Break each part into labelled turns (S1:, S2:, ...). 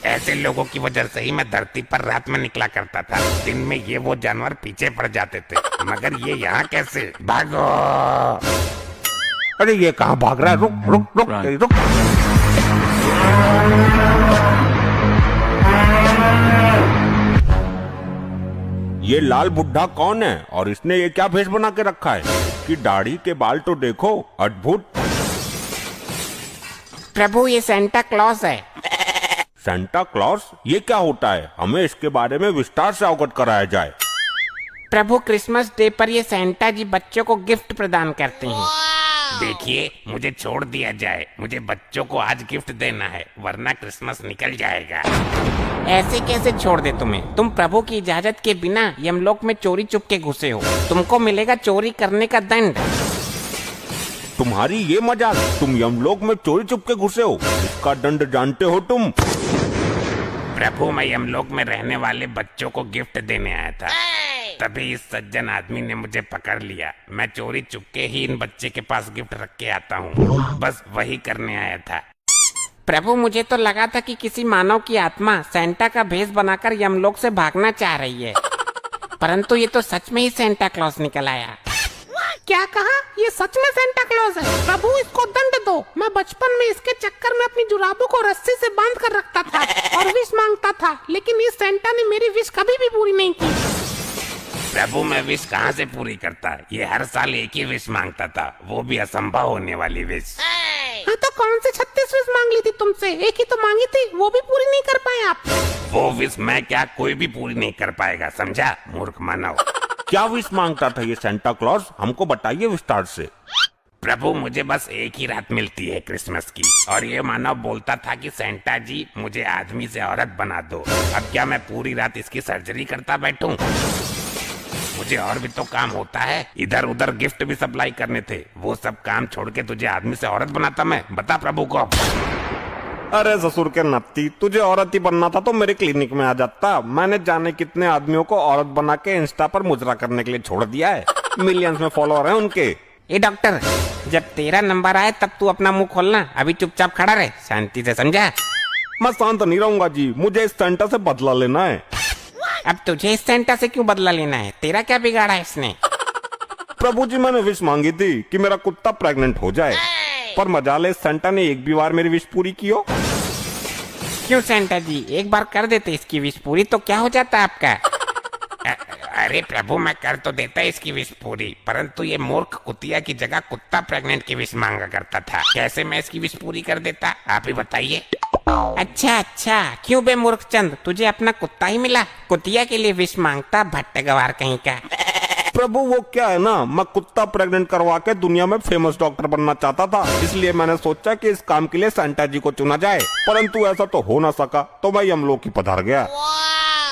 S1: ऐसे लोगों की वजह से ही मैं धरती पर रात में निकला करता था। दिन में ये वो जानवर पीछे पड़ जाते थे, मगर ये यहाँ कैसे? भागो!
S2: अरे ये कहाँ भाग रहा है? रुक रुक रुक रुक। ये लाल बुड्ढा कौन है और इसने ये क्या भेष बना के रखा है? कि दाढ़ी के बाल तो देखो, अद्भुत।
S3: प्रभु ये सेंटा क्लॉज है।
S2: Santa Claus? ये क्या होता है? हमें इसके बारे में विस्तार से अवगत कराया जाए।
S3: प्रभु क्रिसमस डे पर ये सेंटा जी बच्चों को गिफ्ट प्रदान करते हैं।
S1: देखिए, मुझे छोड़ दिया जाए, मुझे बच्चों को आज गिफ्ट देना है, वरना क्रिसमस निकल जाएगा।
S3: ऐसे कैसे छोड़ दे तुम्हें? तुम प्रभु की इजाजत के बिना यमलोक में चोरी चुप के घुसे हो, तुमको मिलेगा चोरी करने का दंड।
S2: तुम्हारी ये मजाक? तुम यमलोक में चोरी चुप के घुसे हो, इसका दंड जानते हो तुम?
S1: प्रभु, मैं यमलोक में रहने वाले बच्चों को गिफ्ट देने आया था, तभी इस सज्जन आदमी ने मुझे पकड़ लिया। मैं चोरी चुपके ही इन बच्चे के पास गिफ्ट रख के आता हूँ, बस वही करने आया था।
S3: प्रभु मुझे तो लगा था कि किसी मानव की आत्मा सेंटा का भेष बनाकर यमलोक से भागना चाह रही है, परंतु ये तो सच में ही सेंटा क्लॉज निकल आया।
S4: क्या कहा? ये सच में सेंटा क्लॉज है? प्रभु इसको दंड दो। मैं बचपन में इसके चक्कर में अपनी जुराबों को रस्सी से बांध कर रखता था और विश मांगता था, लेकिन इस सेंटा ने मेरी विश कभी भी पूरी नहीं की।
S1: प्रभु, मैं विश कहाँ से पूरी करता? ये हर साल एक ही विश मांगता था, वो भी असंभव होने वाली विश।
S4: हाँ तो कौन से 36 विश मांग ली थी तुमसे? एक ही तो मांगी थी, वो भी पूरी नहीं कर पाए आप।
S1: वो विश मैं क्या, कोई भी पूरी नहीं कर पाएगा, समझा मूर्ख मानव।
S2: क्या विश मांगता था ये सेंटा क्लॉज? हमको बताइए विस्तार से।
S1: प्रभु, मुझे बस एक ही रात मिलती है क्रिसमस की, और ये मानव बोलता था कि सेंटा जी मुझे आदमी से औरत बना दो। अब क्या मैं पूरी रात इसकी सर्जरी करता बैठूं? मुझे और भी तो काम होता है, इधर उधर गिफ्ट भी सप्लाई करने थे, वो सब काम छोड़ के तुझे आदमी से औरत बनाता मैं? बता प्रभु को।
S2: अरे ससुर के नत्ती, तुझे औरत ही बनना था तो मेरे क्लिनिक में आ जाता। मैंने जाने कितने आदमियों को औरत बना के इंस्टा पर मुजरा करने के लिए छोड़ दिया है। मिलियंस में फॉलोअर हैं उनके।
S3: ए डॉक्टर, जब तेरा नंबर आए तब तू अपना मुंह खोलना, अभी चुपचाप खड़ा रहे, शांति से, समझा?
S2: मैं शांत नहीं रहूंगा जी, मुझे इस सेंटा से बदला लेना है।
S3: अब तुझे इस सेंटा से क्यों बदला लेना है? तेरा क्या बिगाड़ा है इसने?
S2: प्रभु जी, मैंने विश मांगी थी कि मेरा कुत्ता प्रेग्नेंट हो जाए, पर मजाले सेंटा ने एक भी बार मेरी विश पूरी की हो।
S3: क्यों सेंटा जी, एक बार कर देते इसकी विश पूरी तो क्या हो जाता आपका?
S1: अरे प्रभु, मैं कर तो देता इसकी विश पूरी, परंतु ये मूर्ख कुतिया की जगह कुत्ता प्रेग्नेंट की विश मांगा करता था। कैसे मैं इसकी विश पूरी कर देता, आप ही बताइए।
S3: अच्छा, क्यों बे मूर्ख चंद, तुझे अपना कुत्ता ही मिला, कुतिया के लिए विश मांगता, भट्ट गवार कहीं का।
S2: प्रभु वो क्या है ना, मैं कुत्ता प्रेग्नेंट करवा के दुनिया में फेमस डॉक्टर बनना चाहता था, इसलिए मैंने सोचा कि इस काम के लिए सेंटा जी को चुना जाए, परंतु ऐसा तो हो ना सका, तो मैं यमलोक ही पधार गया।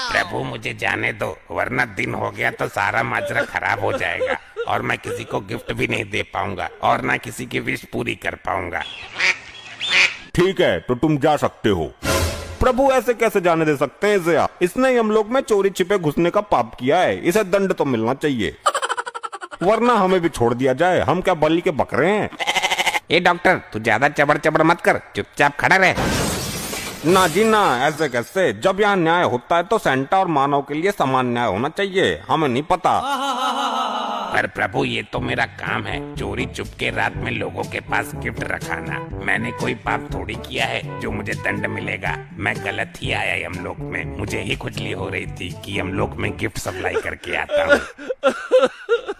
S1: प्रभु मुझे जाने दो, वरना दिन हो गया तो सारा माजरा खराब हो जाएगा और मैं किसी को गिफ्ट भी नहीं दे पाऊंगा और ना किसी की विश पूरी कर पाऊंगा।
S2: ठीक है, तो तुम जा सकते हो। प्रभु ऐसे कैसे जाने दे सकते हैं इसे? इसने यमलोक में चोरी छिपे घुसने का पाप किया है, इसे दंड तो मिलना चाहिए, वरना हमें भी छोड़ दिया जाए। हम क्या बलि के बकरे हैं?
S3: ए डॉक्टर, तू ज्यादा चबड़ चबड़ मत कर, चुपचाप खड़ा रहे।
S2: ना जी ना, ऐसे कैसे? जब यहाँ न्याय होता है तो सेंटा और मानव के लिए समान न्याय होना चाहिए, हमें नहीं पता।
S1: पर प्रभु ये तो मेरा काम है, चोरी चुपके रात में लोगों के पास गिफ्ट रखाना। मैंने कोई पाप थोड़ी किया है जो मुझे दंड मिलेगा। मैं गलत ही आया यमलोक में, मुझे ही खुजली हो रही थी कि यमलोक में गिफ्ट सप्लाई करके आता हूँ।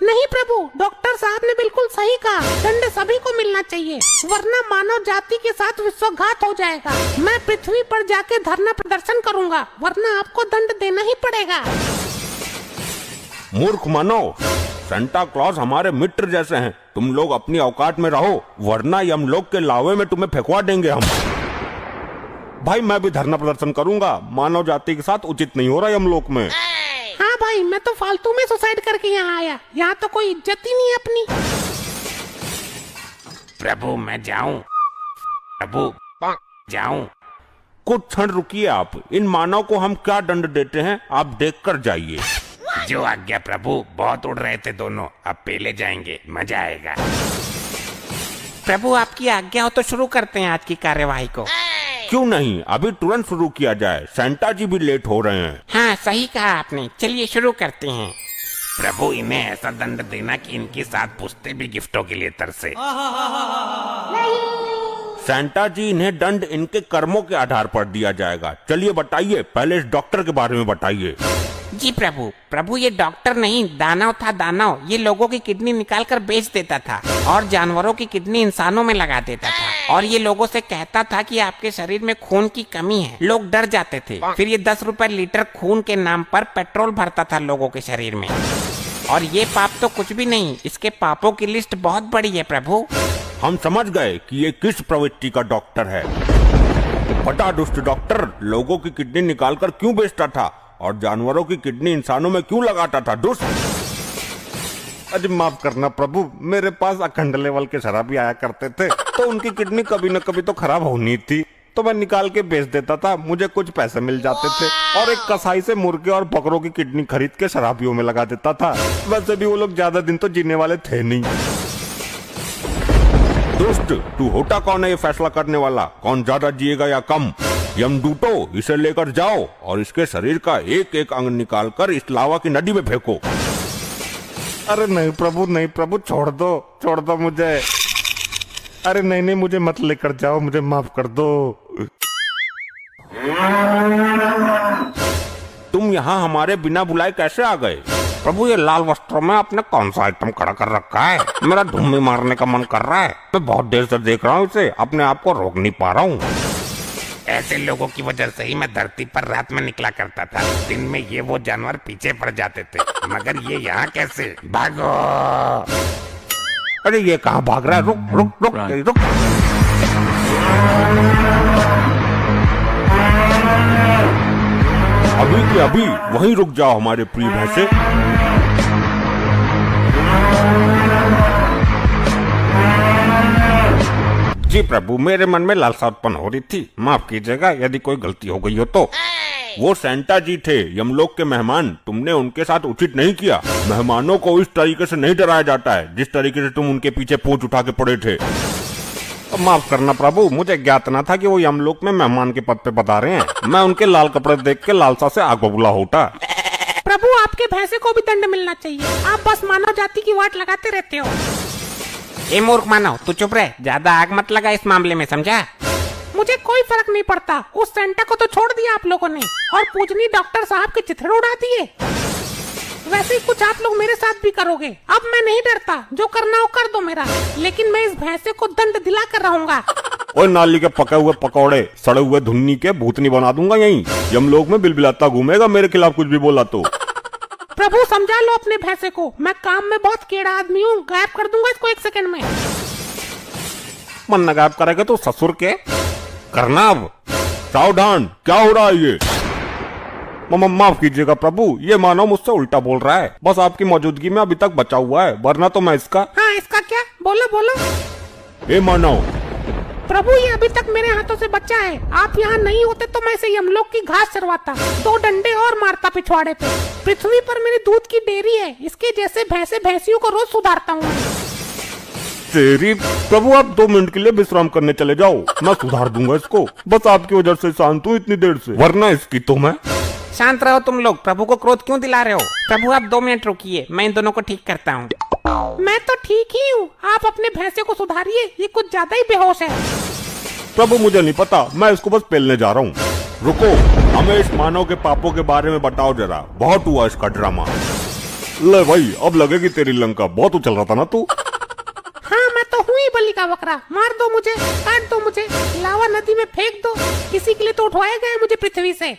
S4: नहीं प्रभु, डॉक्टर साहब ने बिल्कुल सही कहा, दंड सभी को मिलना चाहिए, वरना मानव जाति के साथ विश्वघात हो जाएगा। मैं पृथ्वी पर जाके धरना प्रदर्शन करूंगा, वरना आपको दंड देना ही पड़ेगा।
S2: मूर्ख मानो, सेंटा क्लॉज हमारे मित्र जैसे हैं, तुम लोग अपनी औकात में रहो, वरना यमलोक के लावे में तुम्हें फेंकवा देंगे हम। भाई मैं भी धरना प्रदर्शन करूंगा, मानव जाति के साथ उचित नहीं हो रहा यमलोक में।
S4: हाँ भाई, मैं तो फालतू में सुसाइड करके यहाँ आया, यहाँ तो कोई इज्जत ही नहीं है अपनी।
S1: प्रभु मैं जाऊं? प्रभु जाऊं?
S2: कुछ क्षण रुकिए आप, इन मानव को हम क्या दंड देते हैं आप देख कर जाइए।
S1: जो आज्ञा प्रभु, बहुत उड़ रहे थे दोनों, अब पेले जाएंगे, मजा आएगा।
S3: प्रभु आपकी आज्ञा हो तो शुरू करते हैं आज की कार्यवाही को।
S2: क्यों नहीं, अभी तुरंत शुरू किया जाए, सेंटा जी भी लेट हो रहे हैं।
S3: हाँ सही कहा आपने, चलिए शुरू करते हैं।
S1: प्रभु इन्हें ऐसा दंड देना कि इनके साथ पूछते भी गिफ्टों के लिए तरसे।
S2: सेंटा जी, इन्हें दंड इनके कर्मों के आधार पर दिया जाएगा। चलिए बताइए, पहले इस डॉक्टर के बारे में बताइए।
S3: जी प्रभु, प्रभु ये डॉक्टर नहीं दानव था, दानव। ये लोगों की किडनी निकाल कर बेच देता था और जानवरों की किडनी इंसानों में लगा देता था, और ये लोगों से कहता था कि आपके शरीर में खून की कमी है। लोग डर जाते थे। फिर ये 10 रुपए लीटर खून के नाम पर पेट्रोल भरता था लोगों के शरीर में। और ये पाप तो कुछ भी नहीं, इसके पापों की लिस्ट बहुत बड़ी है प्रभु।
S2: हम समझ गए कि ये किस प्रवृत्ति का डॉक्टर है। बड़ा दुष्ट डॉक्टर लोगों की किडनी निकालकर क्यों बेचता था और जानवरों की किडनी इंसानों में क्यों लगाता था? दुष्ट। अरे माफ करना प्रभु, मेरे पास अखंड लेवल के शराबी आया करते थे, तो उनकी किडनी कभी न कभी तो खराब होनी थी, तो मैं निकाल के बेच देता था, मुझे कुछ पैसे मिल जाते थे, और एक कसाई से मुर्गे और बकरों की किडनी खरीद के शराबियों में लगा देता था। वैसे भी वो लोग ज्यादा दिन तो जीने वाले थे नहीं। दोस्त, तू होता कौन है ये फैसला करने वाला, कौन ज्यादा जिएगा या कम? यमदूतो, इसे लेकर जाओ और इसके शरीर का एक एक अंग निकालकर इस लावा की नदी में फेंको। अरे नहीं प्रभु, नहीं प्रभु, छोड़ दो मुझे। अरे नहीं नहीं, मुझे मत लेकर जाओ, मुझे माफ कर दो। तुम यहाँ हमारे बिना बुलाए कैसे आ गए?
S1: प्रभु ये लाल वस्त्रों में आपने कौन सा आइटम खड़ा कर रखा है? मेरा धुम्मी मारने का मन कर रहा है। मैं बहुत देर से देख रहा हूँ इसे, अपने आप को रोक नहीं पा रहा हूँ। ऐसे लोगों की वजह से ही मैं धरती पर रात में निकला करता था। दिन में ये वो जानवर पीछे पड़ जाते थे, मगर ये यहाँ कैसे? भागो!
S2: अरे ये कहाँ भाग रहा है? रुक रुक रुक रुक। अभी के अभी वहीं रुक जाओ हमारे प्रिय भैंसे। जी प्रभु, मेरे मन में लालसा उत्पन्न हो रही थी, माफ कीजिएगा यदि कोई गलती हो गई हो तो। वो सेंटा जी थे, यमलोक के मेहमान, तुमने उनके साथ उचित नहीं किया। मेहमानों को इस तरीके से नहीं डराया जाता है जिस तरीके से तुम उनके पीछे पूंछ उठा के पड़े थे। माफ करना प्रभु, मुझे ज्ञात न था कि वो यमलोक में मेहमान के पद पे बता रहे हैं। मैं उनके लाल कपड़े देख के लालसा से आग बबूला होता।
S4: प्रभु आपके भैंसे को भी दंड मिलना चाहिए, आप बस मानव जाति की वाट लगाते रहते हो।
S3: ए मूर्ख मानव, तू चुप रह, ज्यादा आग मत लगा इस मामले में, समझा?
S4: मुझे कोई फर्क नहीं पड़ता, उस सेंटा को तो छोड़ दिया आप लोगों ने और पूजनी डॉक्टर साहब के चिथड़े उड़ा दिए। वैसे ही कुछ आप लोग मेरे साथ भी करोगे। अब मैं नहीं डरता, जो करना हो कर दो मेरा, लेकिन मैं इस भैंसे को दंड दिला कर रहूंगा।
S2: ओए नाली के पके हुए पकौड़े, सड़े हुए धुन्नी के भूतनी बना दूंगा यहीं। यमलोक में बिलबिलाता घूमेगा मेरे खिलाफ कुछ भी बोला तो।
S4: प्रभु समझा लो अपने भैंसे को, मैं काम में बहुत केड़ा आदमी हूँ, गायब कर दूंगा इसको 1 सेकंड में।
S2: मन न गायब करेगा तो ससुर के करना। अब सावधान, क्या हो रहा है ये? माफ कीजिएगा प्रभु, ये मानव मुझसे उल्टा बोल रहा है, बस आपकी मौजूदगी में अभी तक बचा हुआ है, वरना तो मैं इसका।
S4: हाँ इसका क्या? बोलो बोलो।
S2: ए मानव।
S4: प्रभु ये अभी तक मेरे हाथों से बचा है, आप यहाँ नहीं होते तो मैं इसे यमलोक की घास चरवाता, 2 डंडे और मारता पिछवाड़े पे। पृथ्वी पर मेरी दूध की डेयरी है, इसके जैसे भैंसे भैंसियों को रोज सुधारता हूँ।
S2: तेरी प्रभु, आप 2 मिनट के लिए विश्राम करने चले जाओ, मैं सुधार दूंगा इसको। बस आपकी वजह से शांत हूँ इतनी देर से, वरना इसकी तो मैं।
S3: शांत रहो तुम लोग, प्रभु को क्रोध क्यों दिला रहे हो? प्रभु आप 2 मिनट रुकिए, मैं इन दोनों को ठीक करता हूँ।
S4: मैं तो ठीक ही हूँ, आप अपने भैंसे को सुधारिए, ये कुछ ज्यादा ही बेहोश है।
S2: प्रभु मुझे नहीं पता, मैं इसको बस पेलने जा रहा हूँ। रुको, हमें इस मानव के पापों के बारे में बताओ जरा, बहुत हुआ इसका ड्रामा। ले भाई, अब लगेगी तेरी लंका, बहुत उछल रहा था ना तू।
S4: हाँ मैं तो हूँ ही बलि का बकरा, मार दो मुझे, काट दो मुझे, लावा नदी में फेंक दो, किसी के लिए तो उठवाया गया मुझे पृथ्वी से।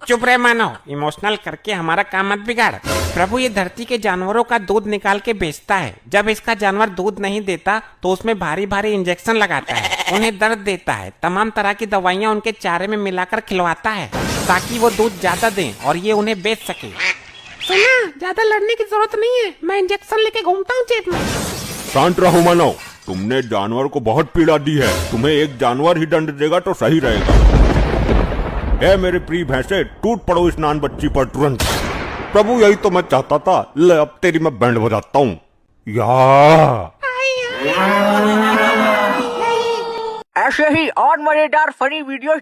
S3: चुप रहे मानव, इमोशनल करके हमारा काम मत बिगाड़। प्रभु ये धरती के जानवरों का दूध निकाल के बेचता है, जब इसका जानवर दूध नहीं देता तो उसमें भारी भारी इंजेक्शन लगाता है, उन्हें दर्द देता है, तमाम तरह की दवाइयाँ उनके चारे में मिलाकर खिलवाता है ताकि वो दूध ज्यादा दें और ये उन्हें बेच सके।
S4: सुना, ज्यादा लड़ने की जरूरत नहीं है, मैं इंजेक्शन लेके घूमता हूँ जेब में।
S2: शांत रहो मानव, तुमने जानवर को बहुत पीड़ा दी है, तुम्हें एक जानवर ही दंड देगा तो सही रहेगा। ए मेरे प्रिय भैंसे, टूट पड़ो इस नान बच्ची पर तुरंत। प्रभु यही तो मैं चाहता था, ले अब तेरी मैं बैंड बजाता हूँ। या
S5: ऐसे ही और मजेदार फनी वीडियोस